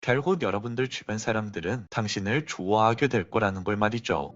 결국 여러분들 주변 사람들은 당신을 좋아하게 될 거라는 걸 말이죠.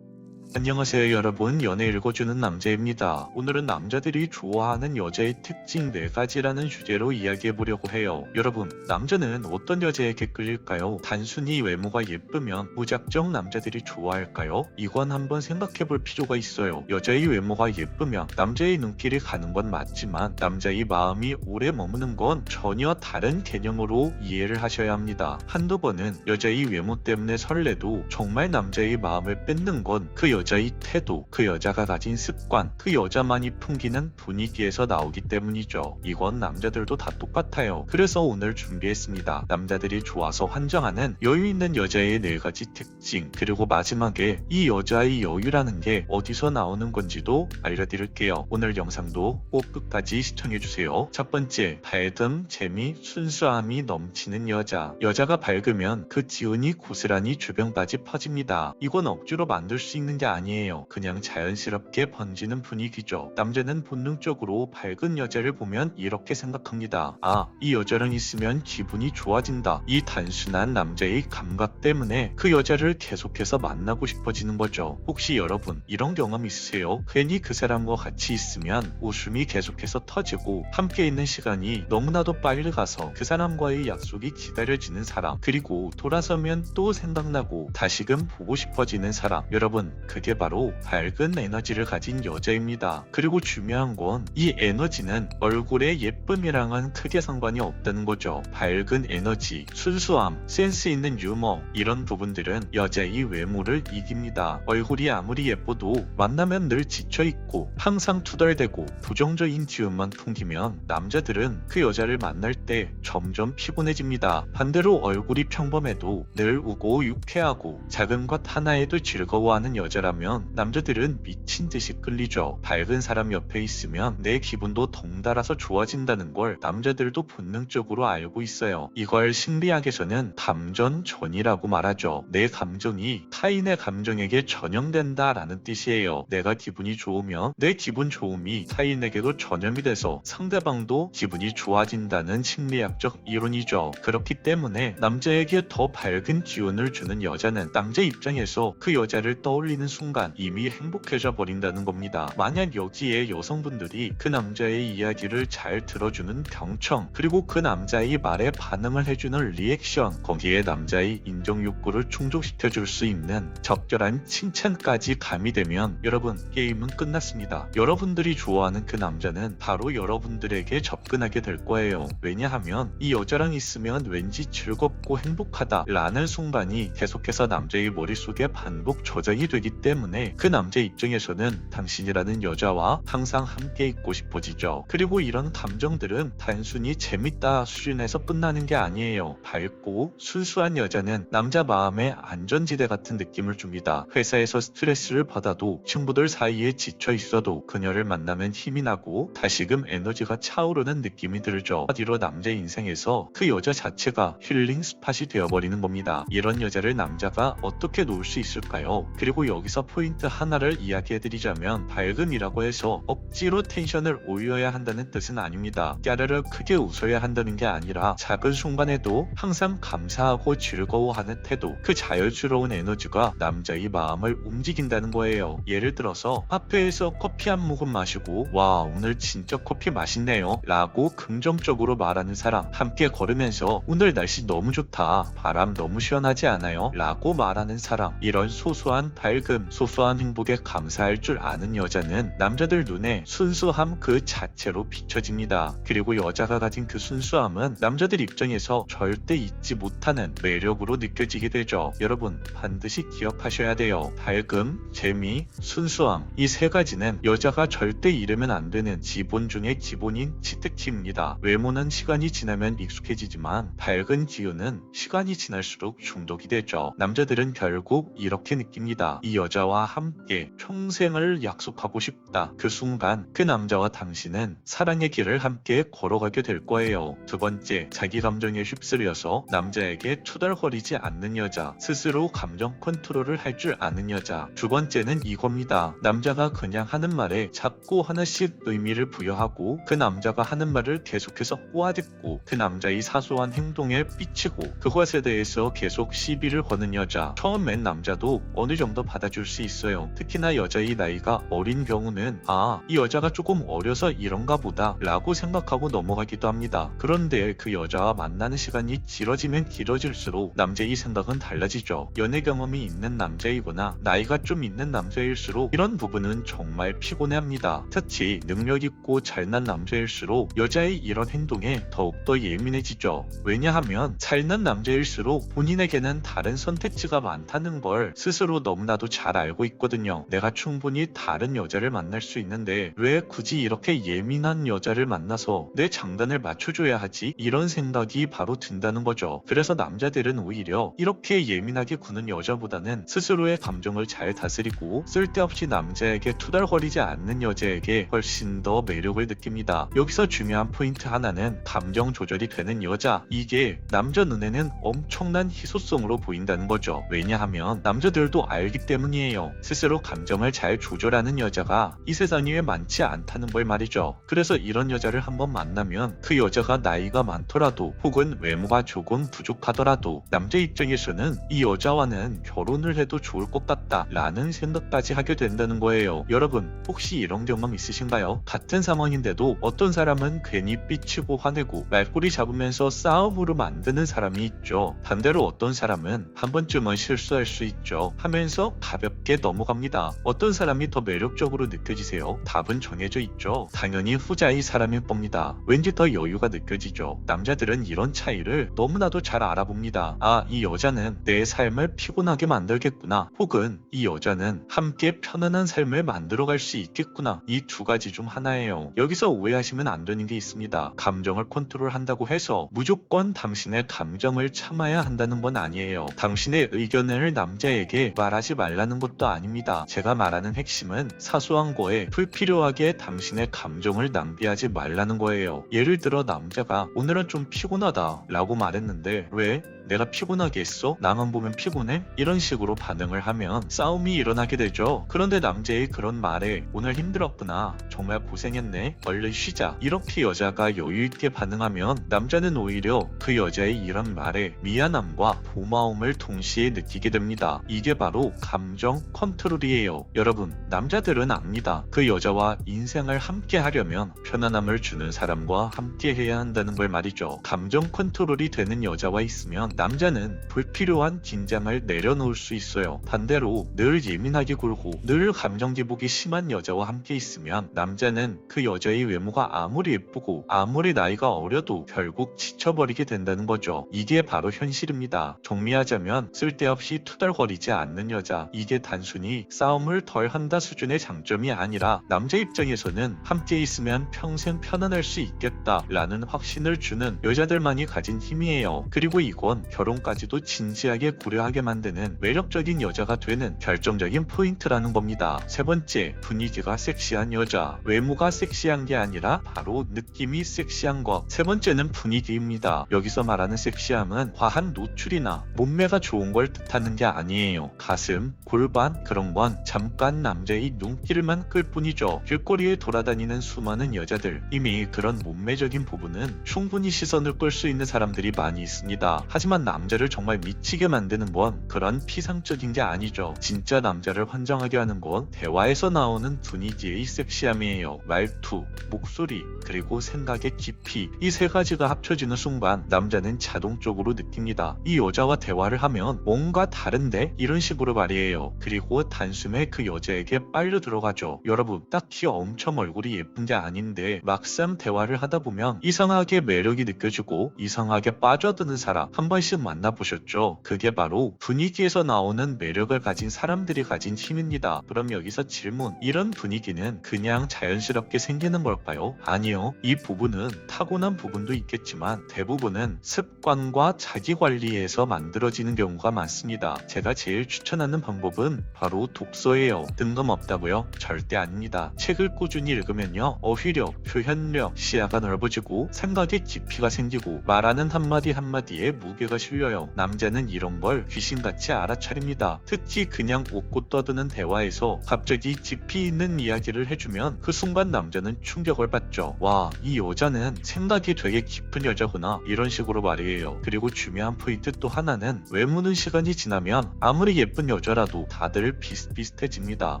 안녕하세요 여러분, 연애 읽어주는 남자입니다. 오늘은 남자들이 좋아하는 여자의 특징 4가지라는 주제로 이야기해보려고 해요. 여러분, 남자는 어떤 여자에게 끌릴까요? 단순히 외모가 예쁘면 무작정 남자들이 좋아할까요? 이건 한번 생각해볼 필요가 있어요. 여자의 외모가 예쁘면 남자의 눈길이 가는 건 맞지만 남자의 마음이 오래 머무는 건 전혀 다른 개념으로 이해를 하셔야 합니다. 한두 번은 여자의 외모 때문에 설레도 정말 남자의 마음을 뺏는 건 그 여자의 태도, 그 여자가 가진 습관, 그 여자만이 풍기는 분위기에서 나오기 때문이죠. 이건 남자들도 다 똑같아요. 그래서 오늘 준비했습니다. 남자들이 좋아서 환장하는 여유 있는 여자의 4가지 특징, 그리고 마지막에 이 여자의 여유라는 게 어디서 나오는 건지도 알려드릴게요. 오늘 영상도 꼭 끝까지 시청해주세요. 첫 번째, 밝음, 재미, 순수함이 넘치는 여자. 여자가 밝으면 그 기운이 고스란히 주변까지 퍼집니다. 이건 억지로 만들 수 있는 게 아니에요. 그냥 자연스럽게 번지는 분위기죠. 남자는 본능적으로 밝은 여자를 보면 이렇게 생각합니다. 아, 이 여자랑 있으면 기분이 좋아진다. 이 단순한 남자의 감각 때문에 그 여자를 계속해서 만나고 싶어지는 거죠. 혹시 여러분 이런 경험 있으세요? 괜히 그 사람과 같이 있으면 웃음이 계속해서 터지고 함께 있는 시간이 너무나도 빨리 가서 그 사람과의 약속이 기다려지는 사람, 그리고 돌아서면 또 생각나고 다시금 보고 싶어지는 사람. 여러분, 그게 바로 밝은 에너지를 가진 여자입니다. 그리고 중요한 건 이 에너지는 얼굴의 예쁨이랑은 크게 상관이 없다는 거죠. 밝은 에너지, 순수함, 센스 있는 유머, 이런 부분들은 여자의 외모를 이깁니다. 얼굴이 아무리 예뻐도 만나면 늘 지쳐있고 항상 투덜대고 부정적인 기운만 풍기면 남자들은 그 여자를 만날 때 점점 피곤해집니다. 반대로 얼굴이 평범해도 늘 우고 유쾌하고 작은 것 하나에도 즐거워하는 여자라면 남자들은 미친 듯이 끌리죠. 밝은 사람 옆에 있으면 내 기분도 덩달아서 좋아진다는 걸 남자들도 본능적으로 알고 있어요. 이걸 심리학에서는 감전전이라고 말하죠. 내 감정이 타인의 감정에게 전염된다라는 뜻이에요. 내가 기분이 좋으면 내 기분 좋음이 타인에게도 전염이 돼서 상대방도 기분이 좋아진다는 심리학적 이론이죠. 그렇기 때문에 남자에게 더 밝은 기운을 주는 여자는 남자 입장에서 그 여자를 떠올리는 순간 이미 행복해져 버린다는 겁니다. 만약 여기에 여성분들이 그 남자의 이야기를 잘 들어주는 경청, 그리고 그 남자의 말에 반응을 해주는 리액션, 거기에 남자의 인정 욕구를 충족시켜줄 수 있는 적절한 칭찬까지 가미되면 여러분, 게임은 끝났습니다. 여러분들이 좋아하는 그 남자는 바로 여러분들에게 접근하게 될 거예요. 왜냐하면 이 여자랑 있으면 왠지 즐겁고 행복하다 라는 순간이 계속해서 남자의 머릿속에 반복 저장이 되기 때문에 그 남자 입장에서는 당신이라는 여자와 항상 함께 있고 싶어지죠. 그리고 이런 감정들은 단순히 재밌다 수준에서 끝나는 게 아니에요. 밝고 순수한 여자는 남자 마음에 안전지대 같은 느낌을 줍니다. 회사에서 스트레스를 받아도 친구들 사이에 지쳐 있어도 그녀를 만나면 힘이 나고 다시금 에너지가 차오르는 느낌이 들죠. 한마디로 남자 인생에서 그 여자 자체가 힐링 스팟이 되어버리는 겁니다. 이런 여자를 남자가 어떻게 놓을 수 있을까요? 그리고 여기서 포인트 하나를 이야기해드리자면, 밝음이라고 해서 억지로 텐션을 올려야 한다는 뜻은 아닙니다. 까르르 크게 웃어야 한다는 게 아니라 작은 순간에도 항상 감사하고 즐거워하는 태도, 그 자연스러운 에너지가 남자의 마음을 움직인다는 거예요. 예를 들어서 카페에서 커피 한 모금 마시고 와, 오늘 진짜 커피 맛있네요 라고 긍정적으로 말하는 사람, 함께 걸으면서 오늘 날씨 너무 좋다, 바람 너무 시원하지 않아요? 라고 말하는 사람, 이런 소소한 밝음, 소소한 행복에 감사할 줄 아는 여자는 남자들 눈에 순수함 그 자체로 비춰집니다. 그리고 여자가 가진 그 순수함은 남자들 입장에서 절대 잊지 못하는 매력으로 느껴지게 되죠. 여러분, 반드시 기억하셔야 돼요. 밝음, 재미, 순수함, 이 3가지는 여자가 절대 잃으면 안 되는 기본 중의 기본인 치트키입니다. 외모는 시간이 지나면 익숙해지지만 밝은 기운은 시간이 지날수록 중독이 되죠. 남자들은 결국 이렇게 느낍니다. 이 여자와 함께 평생을 약속하고 싶다. 그 순간 그 남자와 당신은 사랑의 길을 함께 걸어가게 될 거예요. 두 번째, 자기 감정에 휩쓸려서 남자에게 투덜거리지 않는 여자. 스스로 감정 컨트롤을 할 줄 아는 여자. 두 번째는 이겁니다. 남자가 그냥 하는 말에 자꾸 하나씩 의미를 부여하고 그 남자가 하는 말을 계속해서 꼬아듣고 그 남자의 사소한 행동에 삐치고 그것에 대해서 계속 시비를 거는 여자. 처음엔 남자도 어느 정도 받아줄 수 있어요. 특히나 여자의 나이가 어린 경우는 이 여자가 조금 어려서 이런가 보다 라고 생각하고 넘어가기도 합니다. 그런데 그 여자와 만나는 시간이 길어지면 길어질수록 남자의 생각은 달라지죠. 연애 경험이 있는 남자이거나 나이가 좀 있는 남자일수록 이런 부분은 정말 피곤해합니다. 특히 능력 있고 잘난 남자일수록 여자의 이런 행동에 더욱더 예민해지죠. 왜냐하면 잘난 남자일수록 본인에게는 다른 선택지가 많다는 걸 스스로 너무나도 잘 알고 있거든요. 내가 충분히 다른 여자를 만날 수 있는데 왜 굳이 이렇게 예민한 여자를 만나서 내 장단을 맞춰줘야 하지? 이런 생각이 바로 든다는 거죠. 그래서 남자들은 오히려 이렇게 예민하게 구는 여자보다는 스스로의 감정을 잘 다스리고 쓸데없이 남자에게 투덜거리지 않는 여자에게 훨씬 더 매력을 느낍니다. 여기서 중요한 포인트 하나는 감정 조절이 되는 여자. 이게 남자 눈에는 엄청난 희소성으로 보인다는 거죠. 왜냐하면 남자들도 알기 때문이에요. 스스로 감정을 잘 조절하는 여자가 이 세상에 많지 않다는 걸 말이죠. 그래서 이런 여자를 한번 만나면 그 여자가 나이가 많더라도 혹은 외모가 조금 부족하더라도 남자 입장에서는 이 여자와는 결혼을 해도 좋을 것 같다 라는 생각까지 하게 된다는 거예요. 여러분 혹시 이런 경험 있으신가요? 같은 상황인데도 어떤 사람은 괜히 삐치고 화내고 말꼬리 잡으면서 싸움으로 만드는 사람이 있죠. 반대로 어떤 사람은 한 번쯤은 실수할 수 있죠 하면서 가볍게 넘어갑니다. 어떤 사람이 더 매력적으로 느껴지세요? 답은 정해져 있죠. 당연히 후자의 사람일 겁니다. 왠지 더 여유가 느껴지죠. 남자들은 이런 차이를 너무나도 잘 알아봅니다. 이 여자는 내 삶을 피곤하게 만들겠구나, 혹은 이 여자는 함께 편안한 삶을 만들어갈 수 있겠구나. 이 두 가지 중 하나예요. 여기서 오해하시면 안 되는 게 있습니다. 감정을 컨트롤한다고 해서 무조건 당신의 감정을 참아야 한다는 건 아니에요. 당신의 의견을 남자에게 말하지 말라는 것도 아닙니다. 제가 말하는 핵심은 사소한 거에 불필요하게 당신의 감정을 낭비하지 말라는 거예요. 예를 들어 남자가 오늘은 좀 피곤하다 라고 말했는데 왜? 내가 피곤하게 했어? 나만 보면 피곤해? 이런 식으로 반응을 하면 싸움이 일어나게 되죠. 그런데 남자의 그런 말에 오늘 힘들었구나, 정말 고생했네, 얼른 쉬자, 이렇게 여자가 여유있게 반응하면 남자는 오히려 그 여자의 이런 말에 미안함과 고마움을 동시에 느끼게 됩니다. 이게 바로 감정 컨트롤이에요. 여러분 남자들은 압니다. 그 여자와 인생을 함께 하려면 편안함을 주는 사람과 함께 해야 한다는 걸 말이죠. 감정 컨트롤이 되는 여자와 있으면 남자는 불필요한 긴장을 내려놓을 수 있어요. 반대로 늘 예민하게 굴고 늘 감정 기복이 심한 여자와 함께 있으면 남자는 그 여자의 외모가 아무리 예쁘고 아무리 나이가 어려도 결국 지쳐버리게 된다는 거죠. 이게 바로 현실입니다. 정리하자면 쓸데없이 투덜거리지 않는 여자, 이게 단순히 싸움을 덜 한다 수준의 장점이 아니라 남자 입장에서는 함께 있으면 평생 편안할 수 있겠다 라는 확신을 주는 여자들만이 가진 힘이에요. 그리고 이건 결혼까지도 진지하게 고려하게 만드는 매력적인 여자가 되는 결정적인 포인트라는 겁니다. 세 번째, 분위기가 섹시한 여자. 외모가 섹시한 게 아니라 바로 느낌이 섹시한 것. 세 번째는 분위기입니다. 여기서 말하는 섹시함은 과한 노출이나 몸매가 좋은 걸 뜻하는 게 아니에요. 가슴, 골반, 그런 건 잠깐 남자의 눈길만 끌 뿐이죠. 길거리에 돌아다니는 수많은 여자들, 이미 그런 몸매적인 부분은 충분히 시선을 끌 수 있는 사람들이 많이 있습니다. 하지만 남자를 정말 미치게 만드는 건 그런 피상적인 게 아니죠. 진짜 남자를 환장하게 하는 건 대화에서 나오는 분위기의 섹시함이에요. 말투, 목소리, 그리고 생각의 깊이, 이 세 가지가 합쳐지는 순간 남자는 자동적으로 느낍니다. 이 여자와 대화를 하면 뭔가 다른데? 이런 식으로 말이에요. 그리고 단숨에 그 여자에게 빨려 들어가죠. 여러분 딱히 엄청 얼굴이 예쁜 게 아닌데 막상 대화를 하다 보면 이상하게 매력이 느껴지고 이상하게 빠져드는 사람 한 번씩 번씩 만나보셨죠? 그게 바로 분위기에서 나오는 매력을 가진 사람들이 가진 힘입니다. 그럼 여기서 질문, 이런 분위기는 그냥 자연스럽게 생기는 걸까요? 아니요. 이 부분은 타고난 부분도 있겠지만 대부분은 습관과 자기관리에서 만들어지는 경우가 많습니다. 제가 제일 추천하는 방법은 바로 독서예요. 뜬금없다고요? 절대 아닙니다. 책을 꾸준히 읽으면요, 어휘력, 표현력, 시야가 넓어지고 생각의 깊이가 생기고 말하는 한마디 한마디에 무게가 실려요. 남자는 이런 걸 귀신같이 알아차립니다. 특히 그냥 웃고 떠드는 대화에서 갑자기 깊이 있는 이야기를 해주면 그 순간 남자는 충격을 받죠. 와, 이 여자는 생각이 되게 깊은 여자구나, 이런 식으로 말이에요. 그리고 중요한 포인트 또 하나는, 외모는 시간이 지나면 아무리 예쁜 여자라도 다들 비슷비슷해집니다.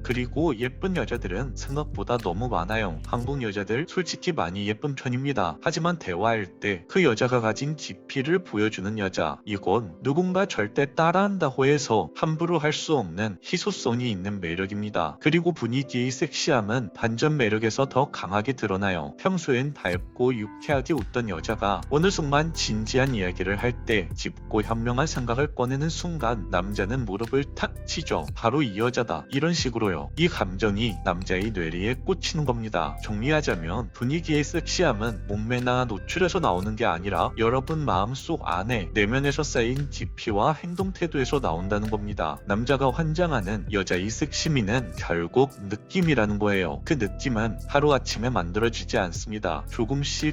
그리고 예쁜 여자들은 생각보다 너무 많아요. 한국 여자들 솔직히 많이 예쁜 편입니다. 하지만 대화할 때 그 여자가 가진 깊이를 보여주는 여자, 이건 누군가 절대 따라한다고 해서 함부로 할 수 없는 희소성이 있는 매력입니다. 그리고 분위기의 섹시함은 반전 매력에서 더 강하게 드러나요. 평소엔 밝고 유쾌하게 웃던 여자가 어느 순간 진지한 이야기를 할 때 짚고 현명한 생각을 꺼내는 순간 남자는 무릎을 탁 치죠. 바로 이 여자다, 이런 식으로요. 이 감정이 남자의 뇌리에 꽂히는 겁니다. 정리하자면 분위기의 섹시함은 몸매나 노출에서 나오는 게 아니라 여러분 마음속 안에 내면에서 쌓인 깊이와 행동 태도에서 나온다는 겁니다. 남자가 환장하는 여자의 섹시미는 결국 느낌이라는 거예요. 그 느낌은 하루아침에 만들어지지 않습니다.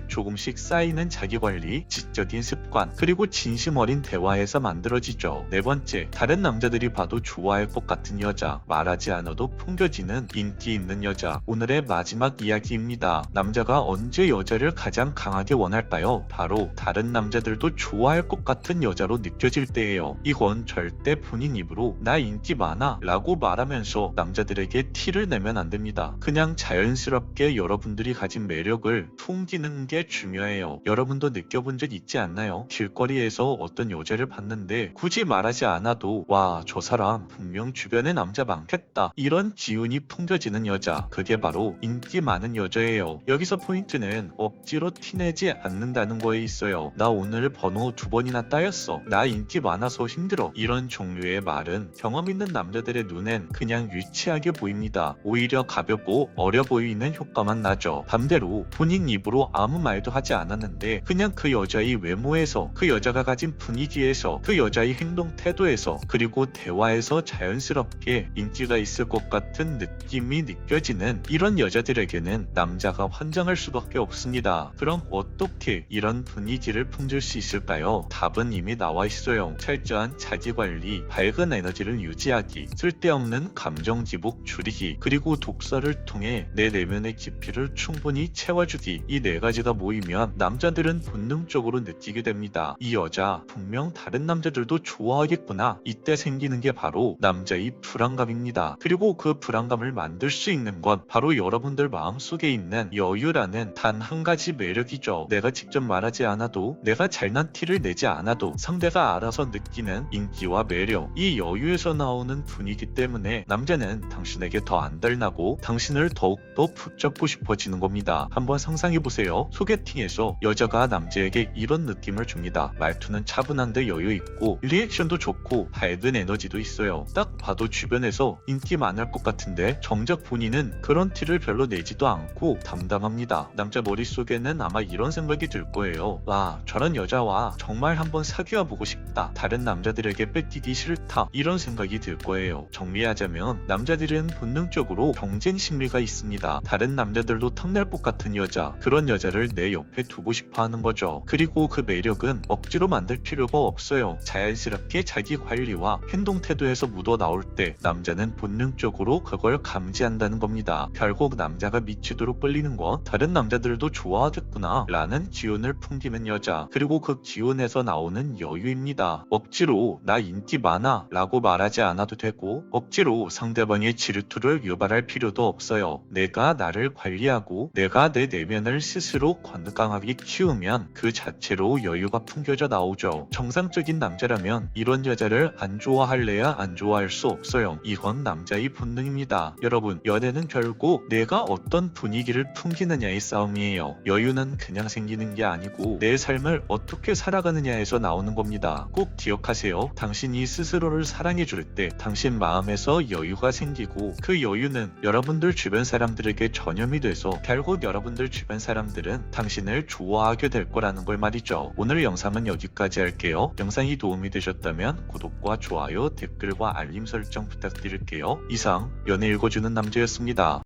조금씩 쌓이는 자기관리, 지적인 습관, 그리고 진심 어린 대화에서 만들어지죠. 네 번째, 다른 남자들이 봐도 좋아할 것 같은 여자, 말하지 않아도 풍겨지는 인기 있는 여자. 오늘의 마지막 이야기입니다. 남자가 언제 여자를 가장 강하게 원할까요? 바로 다른 남자들도 좋아할 것 같은 여자로 느껴질 때예요. 이건 절대 본인 입으로 나 인기 많아 라고 말하면서 남자들에게 티를 내면 안 됩니다. 그냥 자연스럽게 여러분들이 가진 매력을 풍기는 게 중요해요. 여러분도 느껴본 적 있지 않나요? 길거리에서 어떤 여자를 봤는데 굳이 말하지 않아도 와, 저 사람 분명 주변에 남자 많겠다, 이런 기운이 풍겨지는 여자, 그게 바로 인기 많은 여자예요. 여기서 포인트는 억지로 티내지 않는다는 거에 있어요. 나 오늘 번호 2번이나 따였어, 나 인기 많아서 힘들어, 이런 종류의 말은 경험 있는 남자들의 눈엔 그냥 유치하게 보입니다. 오히려 가볍고 어려 보이는 효과만 나죠. 반대로 본인 입으로 아무 말도 하지 않았는데 그냥 그 여자의 외모에서, 그 여자가 가진 분위기에서, 그 여자의 행동 태도에서, 그리고 대화에서 자연스럽게 인기가 있을 것 같은 느낌이 느껴지는 이런 여자들에게는 남자가 환장할 수밖에 없습니다. 그럼 어떻게 이런 분위기를 풍길 수 있을까요? 답은 이미 나와 있어요. 철저한 자기관리, 밝은 에너지를 유지하기, 쓸데없는 감정 기복 줄이기, 그리고 독서를 통해 내 내면의 깊이를 충분히 채워주기. 이 네 가지가 모이면 남자들은 본능적으로 느끼게 됩니다. 이 여자 분명 다른 남자들도 좋아하겠구나. 이때 생기는 게 바로 남자의 불안감입니다. 그리고 그 불안감을 만들 수 있는 건 바로 여러분들 마음속에 있는 여유라는 단 한 가지 매력이죠. 내가 직접 말하지 않아도, 내가 잘난 티를 내지 않아도 상대가 알아서 느끼는 인기와 매력, 이 여유에서 나오는 분위기 때문에 남자는 당신에게 더 안달나고 당신을 더욱더 붙잡고 싶어지는 겁니다. 한번 상상해보세요. 소개팅에서 여자가 남자에게 이런 느낌을 줍니다. 말투는 차분한데 여유있고 리액션도 좋고 밝은 에너지도 있어요. 딱 봐도 주변에서 인기 많을 것 같은데 정작 본인은 그런 티를 별로 내지도 않고 담담합니다. 남자 머릿속에는 아마 이런 생각이 들 거예요. 와, 저런 여자와 정말 한번 사귀어보고 싶다, 다른 남자들에게 뺏기기 싫다, 이런 생각이 들 거예요. 정리하자면 남자들은 본능적으로 경쟁 심리가 있습니다. 다른 남자들도 탐낼 것 같은 여자, 그런 여자를 내 옆에 두고 싶어 하는 거죠. 그리고 그 매력은 억지로 만들 필요가 없어요. 자연스럽게 자기 관리와 행동 태도에서 묻어 나올 때 남자는 본능적으로 그걸 감지한다는 겁니다. 결국 남자가 미치도록 끌리는 건 다른 남자들도 좋아하겠구나 라는 기운을 풍기는 여자, 그리고 그 기운에서 나오는 여유입니다. 억지로 나 인기 많아 라고 말하지 않아도 되고 억지로 상대방의 질투를 유발할 필요도 없어요. 내가 나를 관리하고 내가 내 내면을 스스로 건강하게 키우면 그 자체로 여유가 풍겨져 나오죠. 정상적인 남자라면 이런 여자를 안 좋아할래야 안 좋아할 수 없어요. 이건 남자의 본능입니다. 여러분, 연애는 결국 내가 어떤 분위기를 풍기느냐의 싸움이에요. 여유는 그냥 생기는 게 아니고 내 삶을 어떻게 살아가느냐에서 속에서 나오는 겁니다. 꼭 기억하세요. 당신이 스스로를 사랑해줄 때 당신 마음에서 여유가 생기고 그 여유는 여러분들 주변 사람들에게 전염이 돼서 결국 여러분들 주변 사람들은 당신을 좋아하게 될 거라는 걸 말이죠. 오늘 영상은 여기까지 할게요. 영상이 도움이 되셨다면 구독과 좋아요, 댓글과 알림 설정 부탁드릴게요. 이상 연애 읽어주는 남자였습니다.